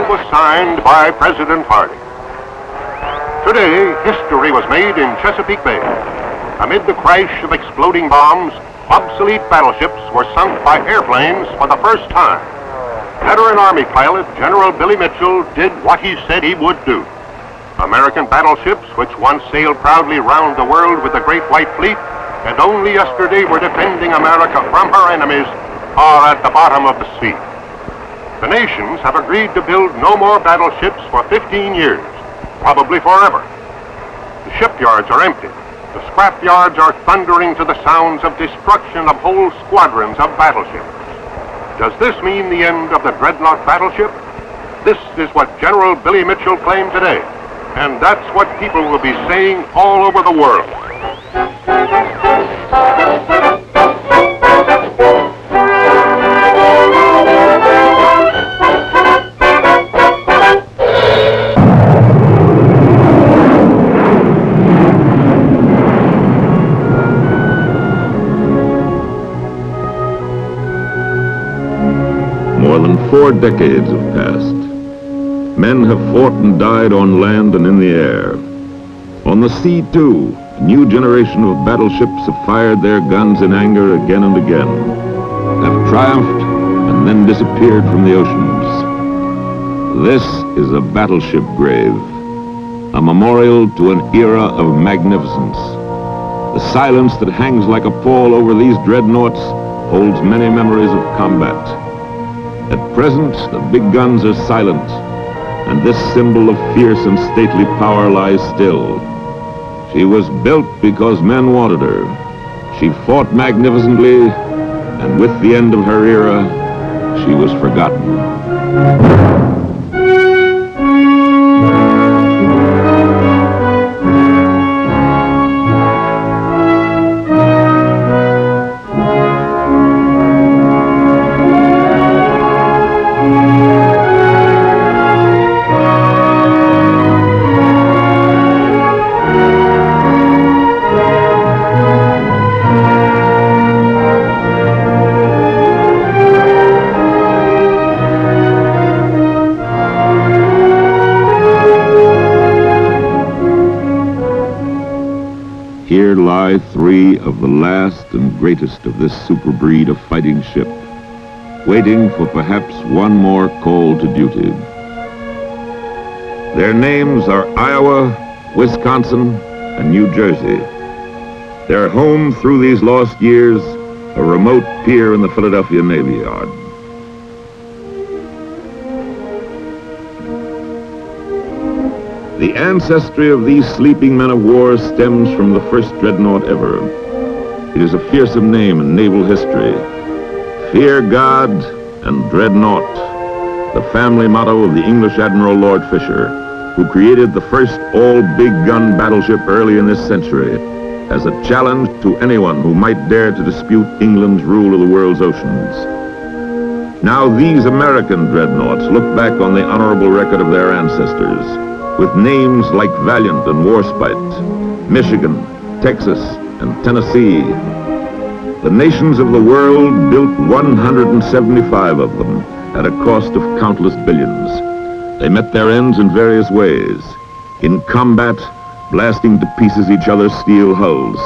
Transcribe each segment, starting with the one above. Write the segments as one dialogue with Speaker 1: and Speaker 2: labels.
Speaker 1: was signed by President Harding. Today, history was made in Chesapeake Bay. Amid the crash of exploding bombs, obsolete battleships were sunk by airplanes for the first time. Veteran Army pilot General Billy Mitchell did what he said he would do. American battleships, which once sailed proudly round the world with the Great White Fleet, and only yesterday were defending America from her enemies, are at the bottom of the sea. The nations have agreed to build no more battleships for 15 years, probably forever. The shipyards are empty. The scrapyards are thundering to the sounds of destruction of whole squadrons of battleships. Does this mean the end of the Dreadnought battleship? This is what General Billy Mitchell claimed today, and that's what people will be saying all over the world.
Speaker 2: More than 4 decades have passed. Men have fought and died on land and in the air. On the sea, too, a new generation of battleships have fired their guns in anger again and again, have triumphed and then disappeared from the oceans. This is a battleship grave, a memorial to an era of magnificence. The silence that hangs like a pall over these dreadnoughts holds many memories of combat. At present, the big guns are silent, and this symbol of fierce and stately power lies still. She was built because men wanted her. She fought magnificently, and with the end of her era, she was forgotten. Here lie 3 of the last and greatest of this super breed of fighting ship, waiting for perhaps one more call to duty. Their names are Iowa, Wisconsin, and New Jersey. Their home through these lost years, a remote pier in the Philadelphia Navy Yard. The ancestry of these sleeping men of war stems from the first dreadnought ever. It is a fearsome name in naval history. Fear God and Dreadnought, the family motto of the English Admiral Lord Fisher, who created the first all-big-gun battleship early in this century as a challenge to anyone who might dare to dispute England's rule of the world's oceans. Now these American dreadnoughts look back on the honorable record of their ancestors, with names like Valiant and Warspite, Michigan, Texas, and Tennessee. The nations of the world built 175 of them at a cost of countless billions. They met their ends in various ways. In combat, blasting to pieces each other's steel hulls,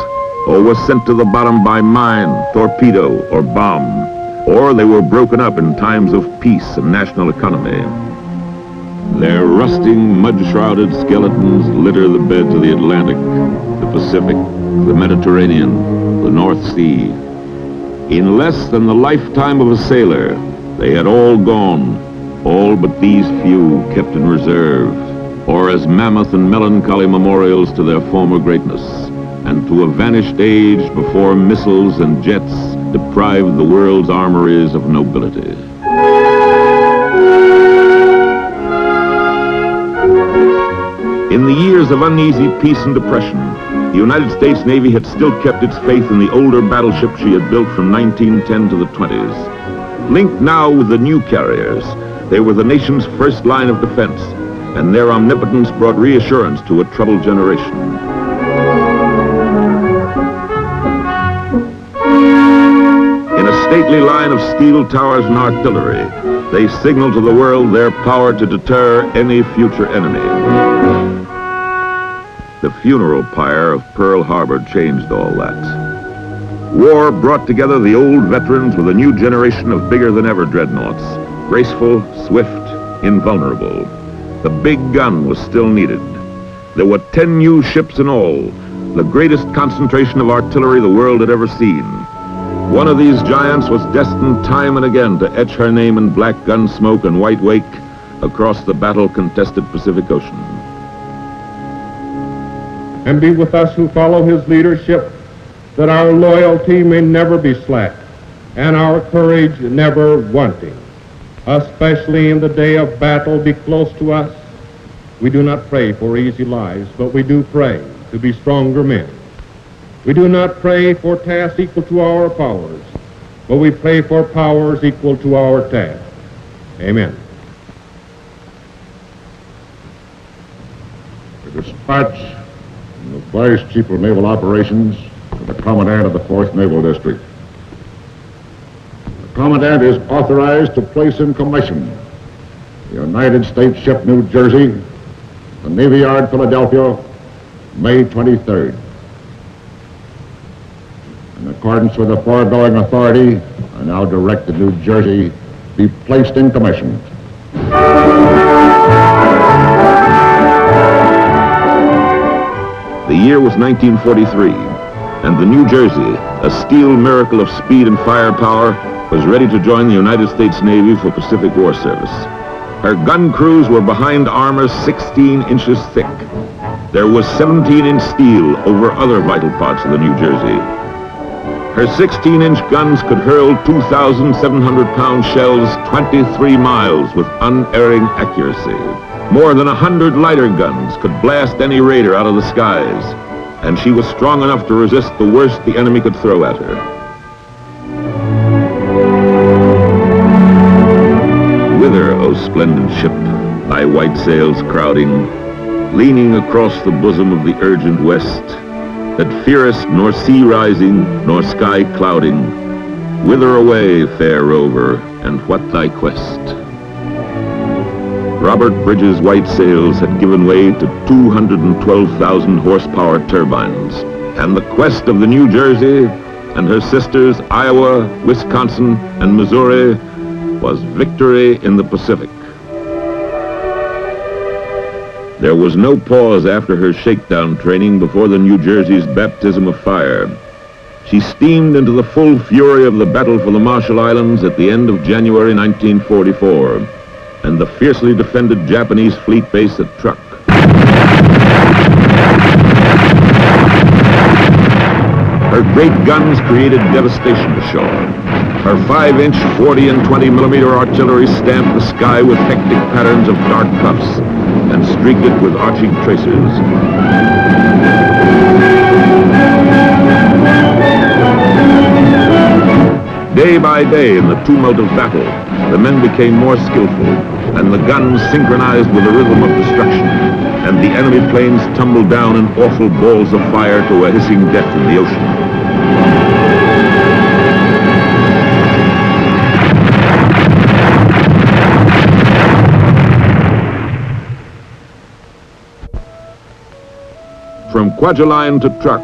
Speaker 2: or were sent to the bottom by mine, torpedo, or bomb, or they were broken up in times of peace and national economy. Their rusting, mud-shrouded skeletons litter the beds of the Atlantic, the Pacific, the Mediterranean, the North Sea. In less than the lifetime of a sailor, they had all gone, all but these few kept in reserve, or as mammoth and melancholy memorials to their former greatness, and to a vanished age before missiles and jets deprived the world's armories of nobility. In the years of uneasy peace and depression, the United States Navy had still kept its faith in the older battleship she had built from 1910 to the 20s. Linked now with the new carriers, they were the nation's first line of defense, and their omnipotence brought reassurance to a troubled generation. In a stately line of steel towers and artillery, They signal to the world their power to deter any future enemy. The funeral pyre of Pearl Harbor changed all that. War brought together the old veterans with a new generation of bigger-than-ever dreadnoughts. Graceful, swift, invulnerable. The big gun was still needed. There were 10 new ships in all, the greatest concentration of artillery the world had ever seen. One of these giants was destined time and again to etch her name in black gun smoke and white wake across the battle-contested Pacific Ocean.
Speaker 3: And be with us who follow his leadership, that our loyalty may never be slack, and our courage never wanting. Especially in the day of battle, be close to us. We do not pray for easy lives, but we do pray to be stronger men. We do not pray for tasks equal to our powers, but we pray for powers equal to our tasks. Amen.
Speaker 4: The dispatch from the Vice Chief of Naval Operations to the Commandant of the 4th Naval District. The Commandant is authorized to place in commission the United States ship New Jersey, the Navy Yard, Philadelphia, May 23rd. In accordance with the foregoing authority, I now direct that New Jersey be placed in commission.
Speaker 2: The year was 1943, and the New Jersey, a steel miracle of speed and firepower, was ready to join the United States Navy for Pacific War service. Her gun crews were behind armor 16 inches thick. There was 17-inch steel over other vital parts of the New Jersey. Her 16-inch guns could hurl 2,700-pound shells 23 miles with unerring accuracy. More than 100 lighter guns could blast any raider out of the skies, and she was strong enough to resist the worst the enemy could throw at her. Whither, O splendid ship, thy white sails crowding, leaning across the bosom of the urgent west, that fearest nor sea rising, nor sky clouding, whither away, fair rover, and what thy quest? Robert Bridges' white sails had given way to 212,000 horsepower turbines, and the quest of the New Jersey and her sisters Iowa, Wisconsin, and Missouri was victory in the Pacific. There was no pause after her shakedown training before the New Jersey's baptism of fire. She steamed into the full fury of the battle for the Marshall Islands at the end of January 1944, and the fiercely defended Japanese fleet base at Truk. Her great guns created devastation ashore. Her 5-inch 40 and 20 millimeter artillery stamped the sky with hectic patterns of dark puffs and streaked it with arching tracers. Day by day in the tumult of battle, the men became more skillful, and the guns synchronized with the rhythm of destruction, and the enemy planes tumbled down in awful balls of fire to a hissing death in the ocean. From Kwajalein to Truk,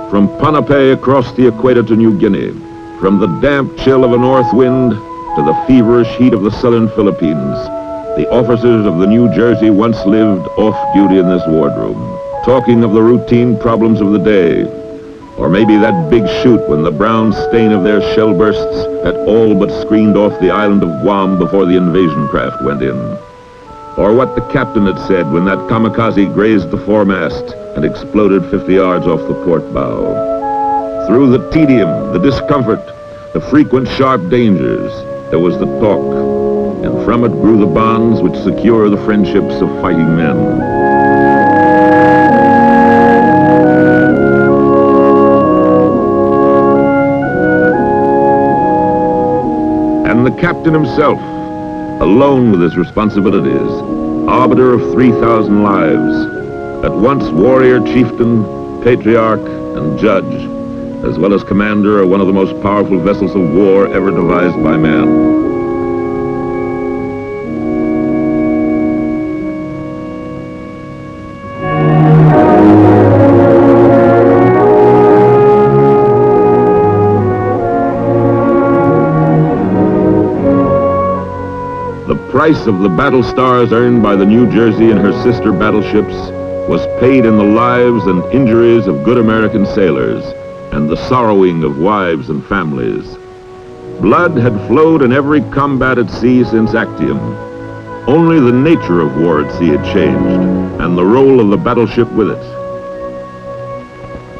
Speaker 2: from Ponape across the equator to New Guinea, from the damp chill of a north wind to the feverish heat of the southern Philippines, the officers of the New Jersey once lived off-duty in this wardroom, talking of the routine problems of the day, or maybe that big shoot when the brown stain of their shell bursts had all but screened off the island of Guam before the invasion craft went in, or what the captain had said when that kamikaze grazed the foremast and exploded 50 yards off the port bow. Through the tedium, the discomfort, the frequent sharp dangers, there was the talk, and from it grew the bonds which secure the friendships of fighting men. And the captain himself, alone with his responsibilities, arbiter of 3,000 lives, at once warrior, chieftain, patriarch, and judge, as well as commander of one of the most powerful vessels of war ever devised by man. The price of the battle stars earned by the New Jersey and her sister battleships was paid in the lives and injuries of good American sailors and the sorrowing of wives and families. Blood had flowed in every combat at sea since Actium. Only the nature of war at sea had changed, and the role of the battleship with it.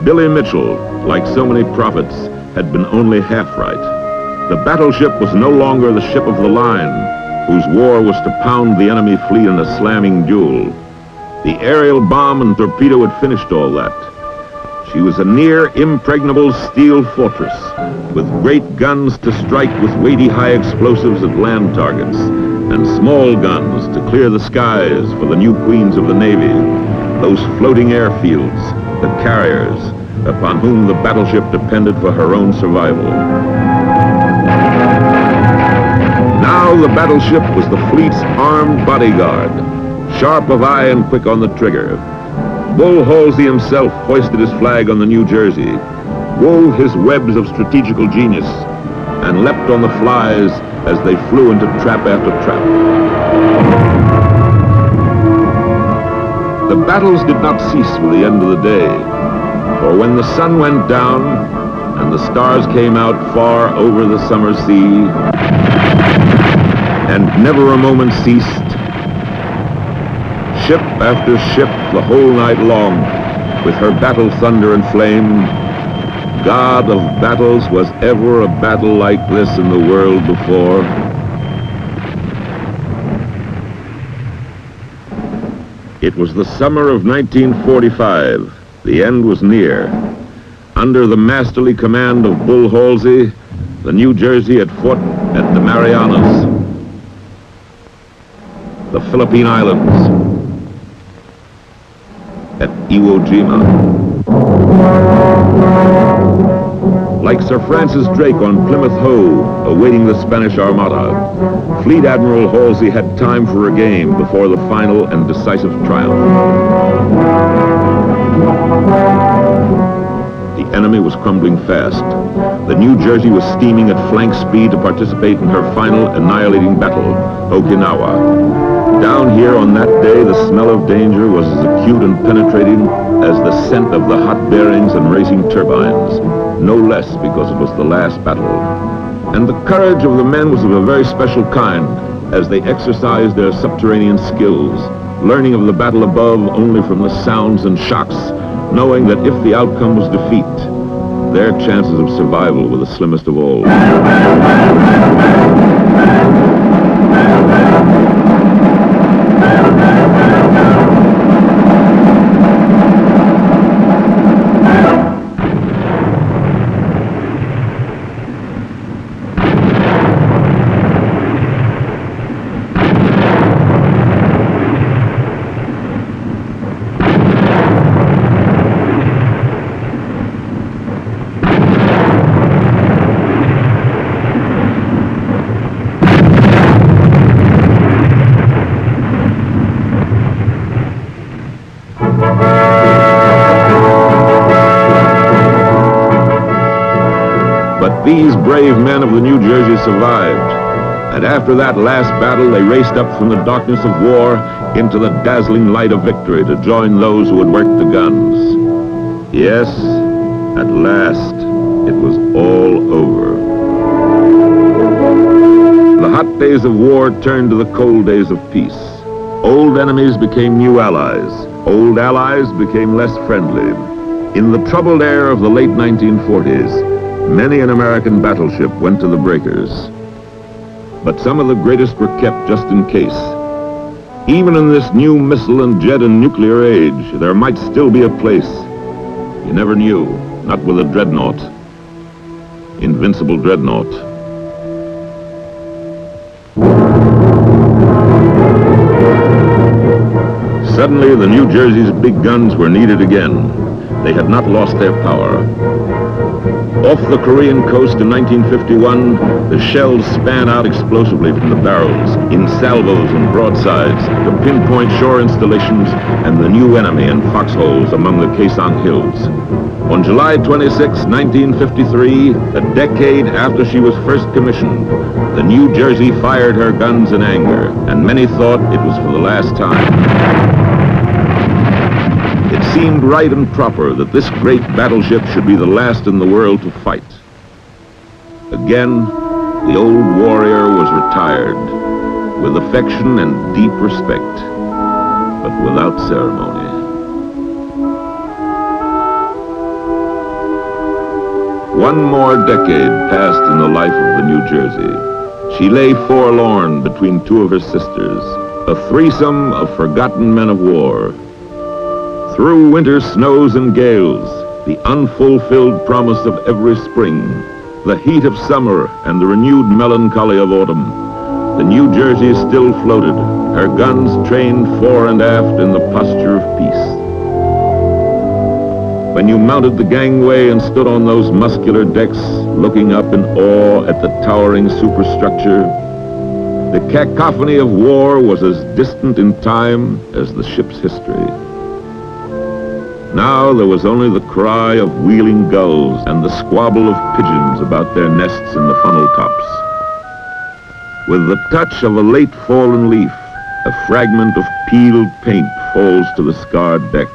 Speaker 2: Billy Mitchell, like so many prophets, had been only half right. The battleship was no longer the ship of the line, whose war was to pound the enemy fleet in a slamming duel. The aerial bomb and torpedo had finished all that. She was a near impregnable steel fortress, with great guns to strike with weighty high explosives at land targets, and small guns to clear the skies for the new queens of the Navy, those floating airfields, the carriers, upon whom the battleship depended for her own survival. Now the battleship was the fleet's armed bodyguard, sharp of eye and quick on the trigger. Bull Halsey himself hoisted his flag on the New Jersey, wove his webs of strategical genius, and leapt on the flies as they flew into trap after trap. The battles did not cease with the end of the day, for when the sun went down and the stars came out far over the summer sea, and never a moment ceased, ship after ship the whole night long, with her battle thunder and flame, God of battles, was ever a battle like this in the world before? It was the summer of 1945. The end was near. Under the masterly command of Bull Halsey, the New Jersey had fought at the Marianas, the Philippine Islands, at Iwo Jima. Like Sir Francis Drake on Plymouth Hoe, awaiting the Spanish Armada, Fleet Admiral Halsey had time for a game before the final and decisive triumph. The enemy was crumbling fast. The New Jersey was steaming at flank speed to participate in her final annihilating battle, Okinawa. Down here on that day, the smell of danger was as acute and penetrating as the scent of the hot bearings and racing turbines, no less because it was the last battle. And the courage of the men was of a very special kind, as they exercised their subterranean skills, learning of the battle above only from the sounds and shocks, knowing that if the outcome was defeat, their chances of survival were the slimmest of all. These brave men of the New Jersey survived, and after that last battle they raced up from the darkness of war into the dazzling light of victory to join those who had worked the guns. Yes, at last it was all over. The hot days of war turned to the cold days of peace. Old enemies became new allies. Old allies became less friendly. In the troubled air of the late 1940s, many an American battleship went to the breakers. But some of the greatest were kept just in case. Even in this new missile and jet and nuclear age, there might still be a place. You never knew, not with a Dreadnought. Invincible Dreadnought. Suddenly, the New Jersey's big guns were needed again. They had not lost their power. Off the Korean coast in 1951, the shells span out explosively from the barrels in salvos and broadsides to pinpoint shore installations and the new enemy in foxholes among the Kaesong Hills. On July 26, 1953, a decade after she was first commissioned, the New Jersey fired her guns in anger, and many thought it was for the last time. It seemed right and proper that this great battleship should be the last in the world to fight. Again, the old warrior was retired, with affection and deep respect, but without ceremony. One more decade passed in the life of the New Jersey. She lay forlorn between two of her sisters, a threesome of forgotten men of war. Through winter snows and gales, the unfulfilled promise of every spring, the heat of summer and the renewed melancholy of autumn, the New Jersey still floated, her guns trained fore and aft in the posture of peace. When you mounted the gangway and stood on those muscular decks, looking up in awe at the towering superstructure, the cacophony of war was as distant in time as the ship's history. Now there was only the cry of wheeling gulls and the squabble of pigeons about their nests in the funnel tops. With the touch of a late fallen leaf, a fragment of peeled paint falls to the scarred deck.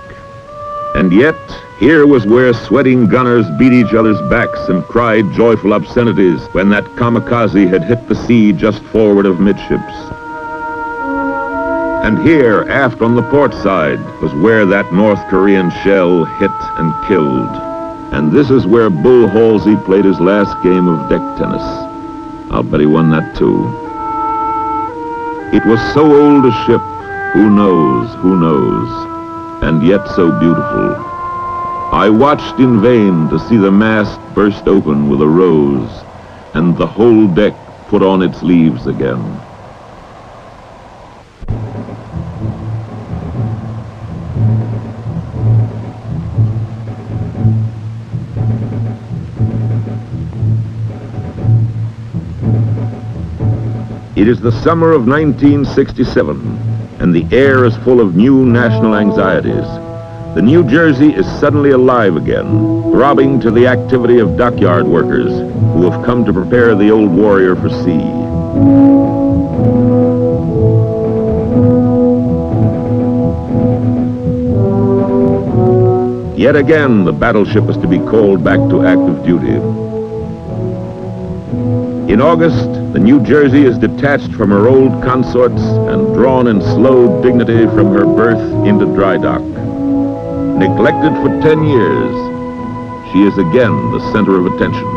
Speaker 2: And yet, here was where sweating gunners beat each other's backs and cried joyful obscenities when that kamikaze had hit the sea just forward of midships. And here, aft on the port side, was where that North Korean shell hit and killed. And this is where Bull Halsey played his last game of deck tennis. I'll bet he won that too. It was so old a ship, who knows, and yet so beautiful. I watched in vain to see the mast burst open with a rose, and the whole deck put on its leaves again. It is the summer of 1967, and the air is full of new national anxieties. The New Jersey is suddenly alive again, throbbing to the activity of dockyard workers who have come to prepare the old warrior for sea. Yet again, the battleship is to be called back to active duty. In August, the New Jersey is detached from her old consorts and drawn in slow dignity from her berth into dry dock. Neglected for 10 years, she is again the center of attention.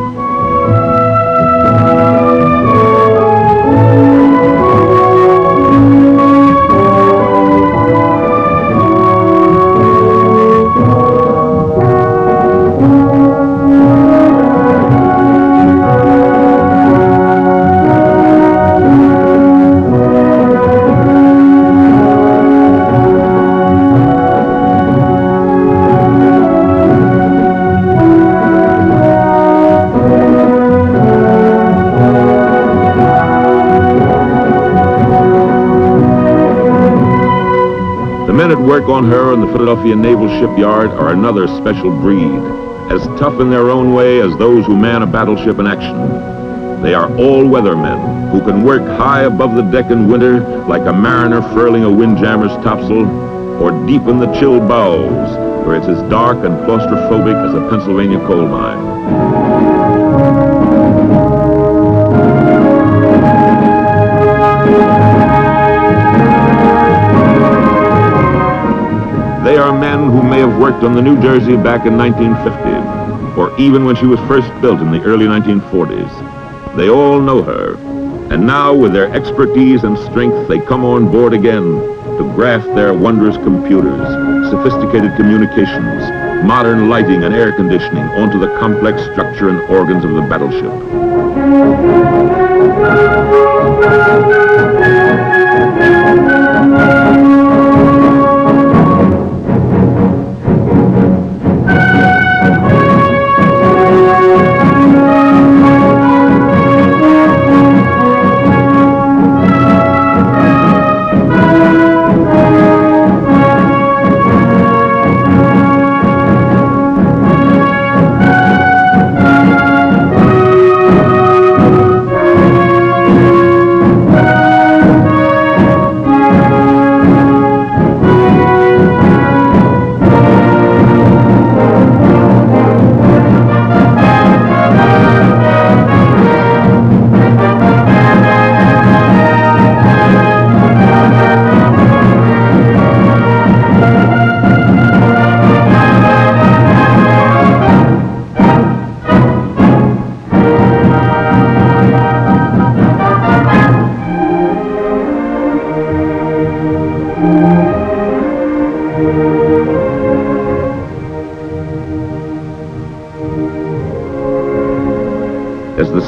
Speaker 2: Work on her in the Philadelphia Naval Shipyard are another special breed, as tough in their own way as those who man a battleship in action. They are all-weather men who can work high above the deck in winter like a mariner furling a windjammer's topsail, or deep in the chill bowels where it's as dark and claustrophobic as a Pennsylvania coal mine. They are men who may have worked on the New Jersey back in 1950, or even when she was first built in the early 1940s. They all know her, and now with their expertise and strength, they come on board again to graft their wondrous computers, sophisticated communications, modern lighting and air conditioning onto the complex structure and organs of the battleship.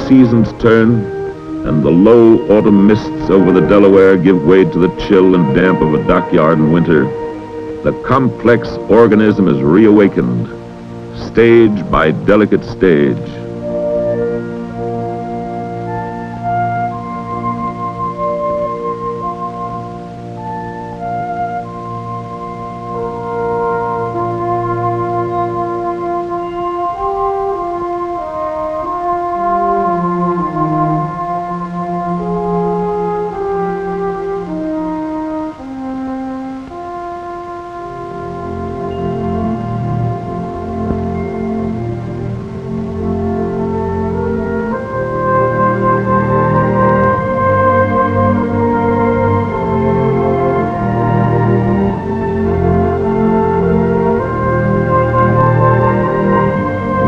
Speaker 2: seasons turn, and the low autumn mists over the Delaware give way to the chill and damp of a dockyard in winter, the complex organism is reawakened, stage by delicate stage.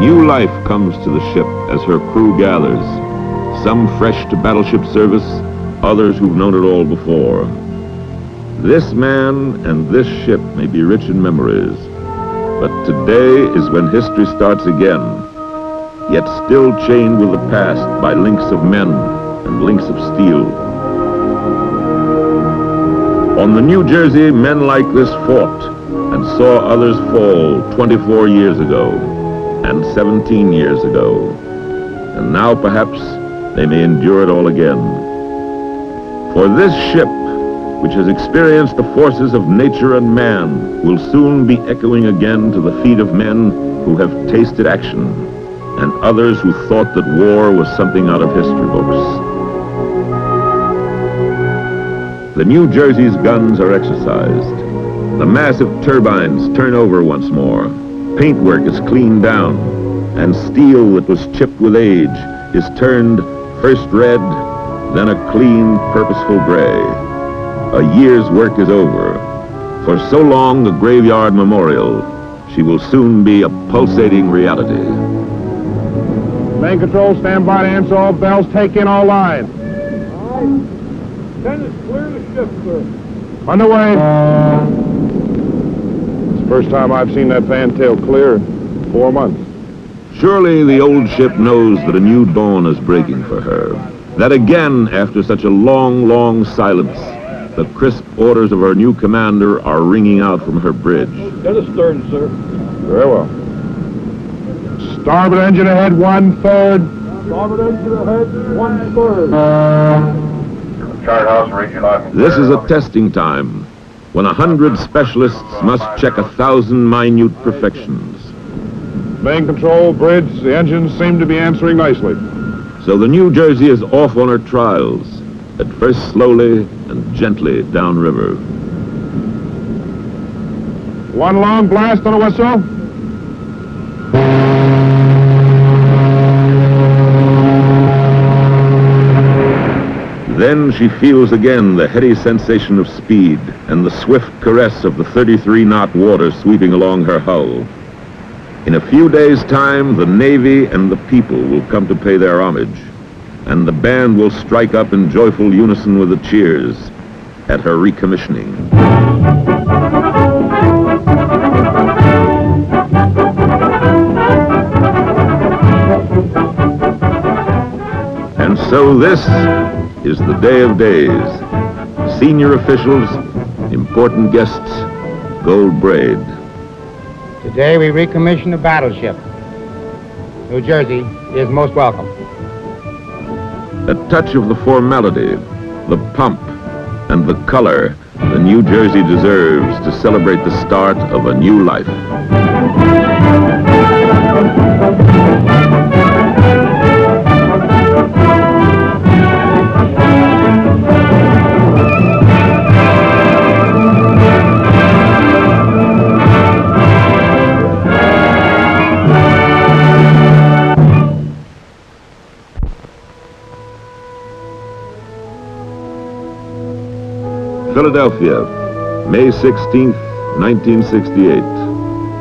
Speaker 2: New life comes to the ship as her crew gathers, some fresh to battleship service, others who've known it all before. This man and this ship may be rich in memories, but today is when history starts again, yet still chained with the past by links of men and links of steel. On the New Jersey, men like this fought and saw others fall 24 years ago. And 17 years ago, and now perhaps they may endure it all again. For this ship, which has experienced the forces of nature and man, will soon be echoing again to the feet of men who have tasted action, and others who thought that war was something out of history books. The New Jersey's guns are exercised. The massive turbines turn over once more. Paintwork is cleaned down, and steel that was chipped with age is turned first red, then a clean, purposeful gray. A year's work is over. For so long a graveyard memorial, she will soon be a pulsating reality.
Speaker 3: Main control, stand by to answer all bells. Take in all lines.
Speaker 5: All right. Tennis, clear the ship, sir.
Speaker 3: Underway. First time I've seen that fantail clear in 4 months.
Speaker 2: Surely the old ship knows that a new dawn is breaking for her. That again, after such a long, long silence, the crisp orders of her new commander are ringing out from her bridge.
Speaker 5: Get astern, sir.
Speaker 3: Very well. Starboard engine ahead, 1/3.
Speaker 5: Starboard engine ahead, 1/3.
Speaker 1: Chart house, region.
Speaker 2: This is a testing time, when 100 specialists must check 1,000 minute perfections.
Speaker 3: Main control, bridge, the engines seem to be answering nicely.
Speaker 2: So the New Jersey is off on her trials, at first slowly and gently downriver.
Speaker 3: One long blast on a whistle.
Speaker 2: Then she feels again the heady sensation of speed and the swift caress of the 33-knot water sweeping along her hull. In a few days' time, the Navy and the people will come to pay their homage, and the band will strike up in joyful unison with the cheers at her recommissioning. And so this is the day of days. Senior officials, important guests, gold braid.
Speaker 6: Today we recommission a battleship. New Jersey is most welcome.
Speaker 2: A touch of the formality, the pomp, and the color the New Jersey deserves to celebrate the start of a new life. Philadelphia, May 16th, 1968.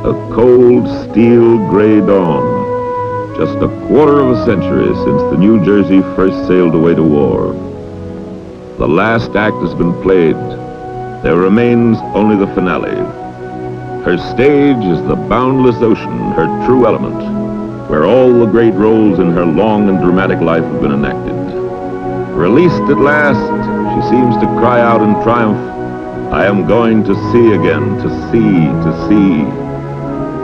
Speaker 2: A cold, steel gray dawn. Just a quarter of a century since the New Jersey first sailed away to war. The last act has been played. There remains only the finale. Her stage is the boundless ocean, her true element. where all the great roles in her long and dramatic life have been enacted. Released at last, she seems to cry out in triumph, "I am going to sea again, to sea, to sea."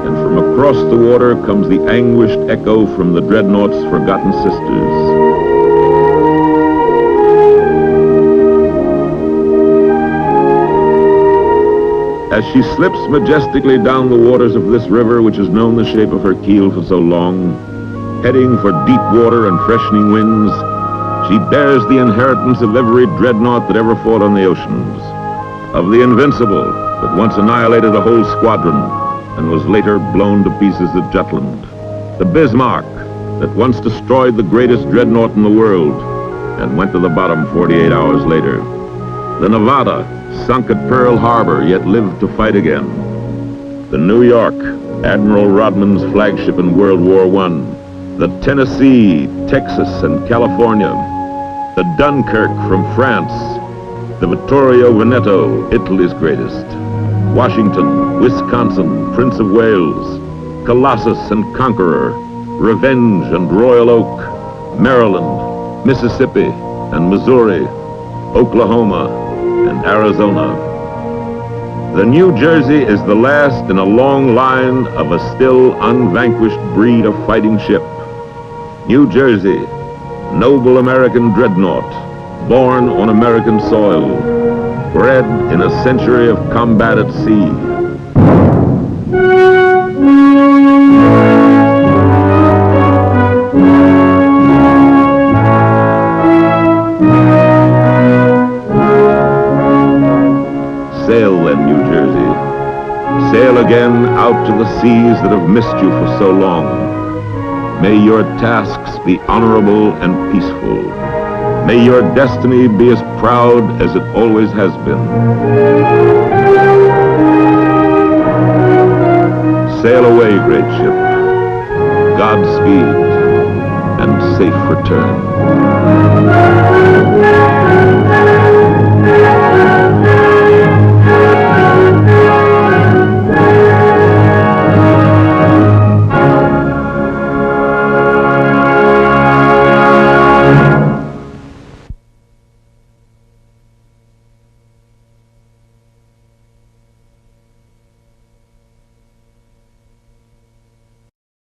Speaker 2: And from across the water comes the anguished echo from the Dreadnought's forgotten sisters. As she slips majestically down the waters of this river, which has known the shape of her keel for so long, heading for deep water and freshening winds, she bears the inheritance of every dreadnought that ever fought on the oceans, of the Invincible that once annihilated a whole squadron and was later blown to pieces at Jutland, the Bismarck that once destroyed the greatest dreadnought in the world and went to the bottom 48 hours later, the Nevada, sunk at Pearl Harbor, yet lived to fight again, the New York, Admiral Rodman's flagship in World War I, the Tennessee, Texas, and California, the Dunkirk from France, the Vittorio Veneto, Italy's greatest, Washington, Wisconsin, Prince of Wales, Colossus and Conqueror, Revenge and Royal Oak, Maryland, Mississippi and Missouri, Oklahoma and Arizona. The New Jersey is the last in a long line of a still unvanquished breed of fighting ship. New Jersey, noble American dreadnought, born on American soil, bred in a century of combat at sea. Sail then, New Jersey. Sail again out to the seas that have missed you for so long. May your tasks be honorable and peaceful. May your destiny be as proud as it always has been. Sail away, great ship. Godspeed and safe return.